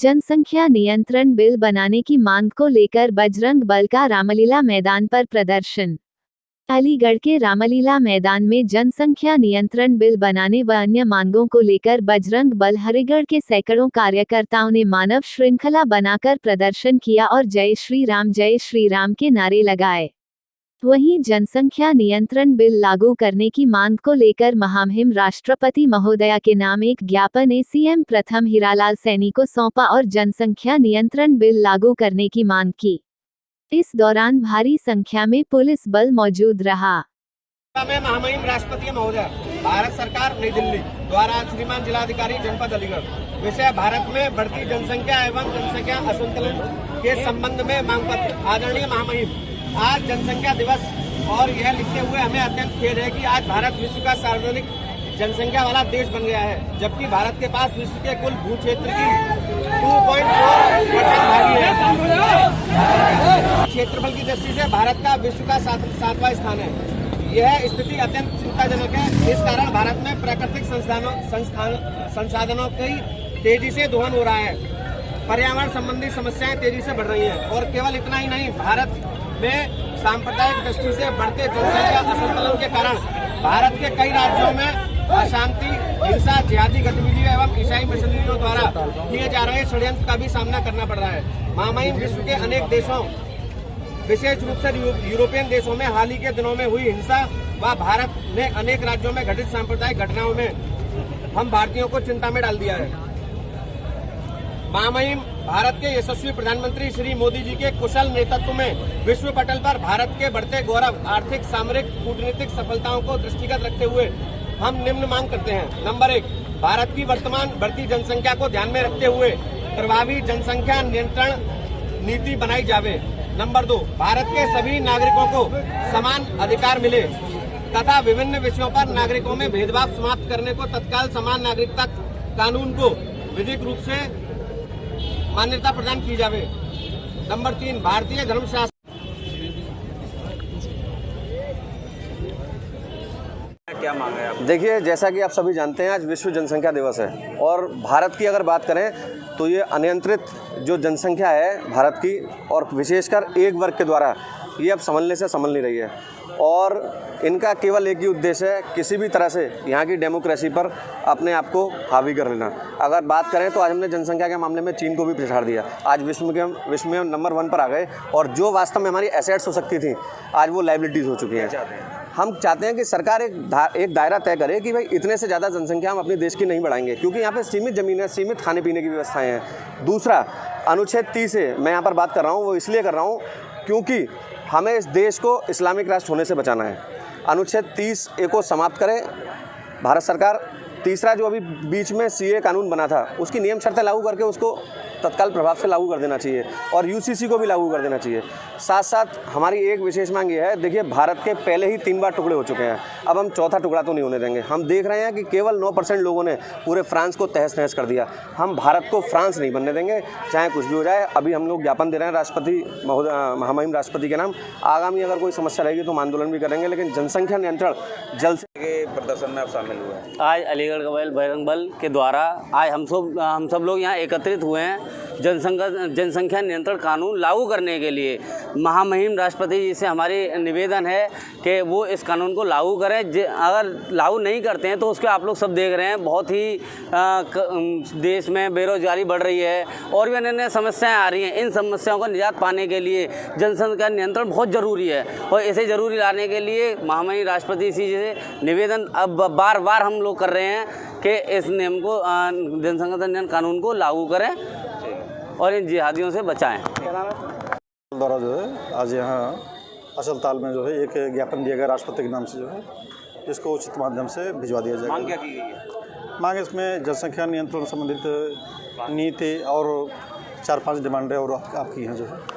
जनसंख्या नियंत्रण बिल बनाने की मांग को लेकर बजरंग बल का रामलीला मैदान पर प्रदर्शन। अलीगढ़ के रामलीला मैदान में जनसंख्या नियंत्रण बिल बनाने व अन्य मांगों को लेकर बजरंग बल हरिगढ़ के सैकड़ों कार्यकर्ताओं ने मानव श्रृंखला बनाकर प्रदर्शन किया और जय श्री राम के नारे लगाए। वहीं जनसंख्या नियंत्रण बिल लागू करने की मांग को लेकर महामहिम राष्ट्रपति महोदया के नाम एक ज्ञापन एसीएम प्रथम हीरालाल सैनी को सौंपा और जनसंख्या नियंत्रण बिल लागू करने की मांग की। इस दौरान भारी संख्या में पुलिस बल मौजूद रहा। मैं महामहिम राष्ट्रपति महोदय भारत सरकार नई दिल्ली द्वारा श्रीमान जिलाधिकारी जनपद अलीगढ़ विषय भारत में बढ़ती जनसंख्या एवं जनसंख्या असंतुलन के संबंध में मांग पत्र। आदरणीय महामहिम, आज जनसंख्या दिवस और यह लिखते हुए हमें अत्यंत खेद है कि आज भारत विश्व का सार्वजनिक जनसंख्या वाला देश बन गया है, जबकि भारत के पास विश्व के कुल भू क्षेत्र की 2.4% भागी है। क्षेत्रफल की दृष्टि से भारत का विश्व का 7वां स्थान है। यह स्थिति अत्यंत चिंताजनक है। इस कारण भारत में प्राकृतिक संसाधनों की तेजी से दोहन हो रहा है। पर्यावरण संबंधी समस्याएं तेजी से बढ़ रही हैं और केवल इतना ही नहीं, भारत में सांप्रदायिक दृष्टि से बढ़ते जनसंख्या असंतुलन के कारण भारत के कई राज्यों में अशांति, हिंसा, जिहादी गतिविधियों एवं ईसाई मिशनरियों द्वारा किए जा रहे षड्यंत्र का भी सामना करना पड़ रहा है। महामहिम, विश्व के अनेक देशों, विशेष रूप से यूरोपियन देशों में हाल ही के दिनों में हुई हिंसा व भारत में अनेक राज्यों में घटित सांप्रदायिक घटनाओं में हम भारतीयों को चिंता में डाल दिया है। महामहिम, भारत के यशस्वी प्रधानमंत्री श्री मोदी जी के कुशल नेतृत्व में विश्व पटल पर भारत के बढ़ते गौरव, आर्थिक, सामरिक, कूटनीतिक सफलताओं को दृष्टिगत रखते हुए हम निम्न मांग करते हैं। नंबर 1, भारत की वर्तमान बढ़ती जनसंख्या को ध्यान में रखते हुए प्रभावी जनसंख्या नियंत्रण नीति बनाई जावे। नंबर 2, भारत के सभी नागरिकों को समान अधिकार मिले तथा विभिन्न विषयों पर नागरिकों में भेदभाव समाप्त करने को तत्काल समान नागरिकता कानून को विधिक रूप से मान्यता प्रदान की जावे। नंबर 3, भारतीय धर्मशास्त्र। क्या मांग है आप? देखिए, जैसा कि आप सभी जानते हैं, आज विश्व जनसंख्या दिवस है और भारत की अगर बात करें तो ये अनियंत्रित जो जनसंख्या है भारत की, और विशेषकर एक वर्ग के द्वारा ये अब संभलने से संभल नहीं रही है और इनका केवल एक ही उद्देश्य है, किसी भी तरह से यहाँ की डेमोक्रेसी पर अपने आप को हावी कर लेना। अगर बात करें तो आज हमने जनसंख्या के मामले में चीन को भी पिछाड़ दिया। आज विश्व में नंबर 1 पर आ गए और जो वास्तव में हमारी एसेट्स हो सकती थी, आज वो लाइबिलिटीज़ हो चुकी हैं। हम चाहते हैं कि सरकार एक दायरा तय करे कि भाई इतने से ज़्यादा जनसंख्या हम अपने देश की नहीं बढ़ाएंगे, क्योंकि यहाँ पे सीमित ज़मीन है, सीमित खाने पीने की व्यवस्थाएं हैं। दूसरा, अनुच्छेद 30 से मैं यहाँ पर बात कर रहा हूँ, वो इसलिए कर रहा हूँ क्योंकि हमें इस देश को इस्लामिक राष्ट्र होने से बचाना है। अनुच्छेद 30A को समाप्त करे भारत सरकार। तीसरा, जो अभी बीच में CA कानून बना था, उसकी नियम शर्तें लागू करके उसको तत्काल प्रभाव से लागू कर देना चाहिए और UCC को भी लागू कर देना चाहिए। साथ साथ हमारी एक विशेष मांग ये है, देखिए भारत के पहले ही 3 बार टुकड़े हो चुके हैं, अब हम चौथा टुकड़ा तो नहीं होने देंगे। हम देख रहे हैं कि केवल 9% लोगों ने पूरे फ्रांस को तहस नहस कर दिया। हम भारत को फ्रांस नहीं बनने देंगे, चाहे कुछ भी हो जाए। अभी हम लोग ज्ञापन दे रहे हैं राष्ट्रपति महोदय, महामहिम राष्ट्रपति के नाम। आगामी अगर कोई समस्या रहेगी तो हम आंदोलन भी करेंगे, लेकिन जनसंख्या नियंत्रण जल्द से प्रदर्शन में आप शामिल हुए हैं। आज अलीगढ़ बजरंग बल के द्वारा आज हम सब लोग यहाँ एकत्रित हुए हैं जनसंख्या नियंत्रण कानून लागू करने के लिए। महामहिम राष्ट्रपति जी से हमारी निवेदन है कि वो इस कानून को लागू करें। अगर लागू नहीं करते हैं तो उसके आप लोग सब देख रहे हैं, बहुत ही देश में बेरोजगारी बढ़ रही है और भी अन्य समस्याएं आ रही हैं। इन समस्याओं का निजात पाने के लिए जनसंख्या नियंत्रण बहुत ज़रूरी है और इसे ज़रूरी लाने के लिए महामहिम राष्ट्रपति जी से निवेदन अब बार बार हम लोग कर रहे हैं कि इस नियम को, जनसंख्या नियंत्रण कानून को लागू करें और इन जिहादियों से बचाएं। द्वारा जो है आज यहाँ असल ताल में जो है एक ज्ञापन दिया गया राष्ट्रपति के नाम से, जो है इसको उचित माध्यम से भिजवा दिया जाएगा। मांग क्या की गई है? मांग इसमें जनसंख्या नियंत्रण संबंधित नीति और 4-5 डिमांडें और आपकी हैं जो है।